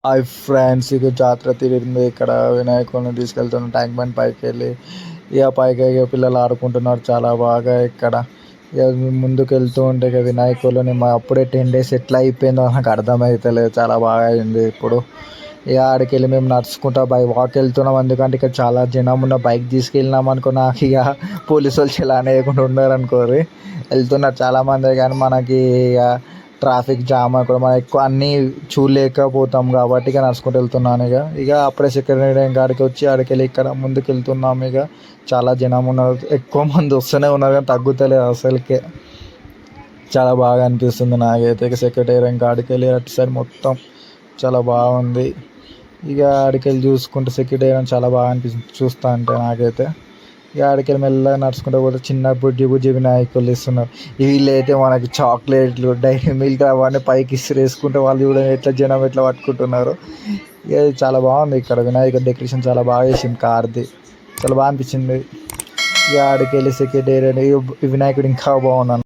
Hi friends, ఇక జాతర తిరిగింది. ఇక్కడ వినాయకుడిని తీసుకెళ్తున్న ట్యాంక్ బండ్ పైకి వెళ్ళి ఇక పైకి ఇక పిల్లలు ఆడుకుంటున్నారు చాలా బాగా. ఇక్కడ ఇక ముందుకు వెళ్తూ ఉంటే ఇక వినాయకుడిని అప్పుడే 10 days ఎట్లా అయిపోయిందో నాకు అర్థమవుతలేదు. చాలా బాగా అయింది. ఇప్పుడు ఇక ఆడికి వెళ్ళి మేము నడుచుకుంటా వాక్ వెళ్తున్నాం. ఎందుకంటే ఇక్కడ చాలా జనం ఉన్న బైక్ తీసుకెళ్ళినాం అనుకో, నాకు ఇక పోలీసు వాళ్ళు ఇలా అనేయకుండా ఉన్నారు అనుకోరి. వెళ్తున్నారు చాలామంది, కానీ మనకి ఇక ట్రాఫిక్ జామ్ కూడా మనం ఎక్కువ అన్నీ చూడలేకపోతాం కాబట్టి ఇక నడుచుకుంటూ వెళ్తున్నాను. ఇక అప్పుడే సెక్రటరీ గాడికి వచ్చి ఆడికి వెళ్ళి ఇక్కడ ముందుకు వెళ్తున్నాం. ఇక చాలా జనం ఉన్నారు, ఎక్కువ మంది వస్తూనే ఉన్నారు కానీ తగ్గుతలేదు అసలుకే. చాలా బాగా అనిపిస్తుంది నాకైతే. ఇక సెక్రటేరియట్ కాడికి వెళ్ళి అటు సైడ్ మొత్తం చాలా బాగుంది. ఇక ఆడికి వెళ్ళి చూసుకుంటే సెక్రటేరియట్ చాలా బాగా అనిపిస్తుంది చూస్తా అంటే నాకైతే. ఇక ఆడికి వెళ్ళి మెల్లగా నడుచుకుంటూ పోతే చిన్న బుజ్జి బుజ్జి వినాయకులు ఇస్తున్నారు. వీళ్ళైతే మనకి చాక్లెట్లు, డైరీ మిల్క్ అవన్నీ పైకి వేసుకుంటే వాళ్ళు చూడండి ఎట్లా జనం ఎట్లా పట్టుకుంటున్నారు. ఇక చాలా బాగుంది. ఇక్కడ వినాయకుడి డెకరేషన్ చాలా బాగా చేసింది. కార్ది చాలా బాగా అనిపించింది. ఇక ఆడికి వెళ్ళి సెక్రటేరియట్ వినాయకుడు ఇంకా బాగున్నాను.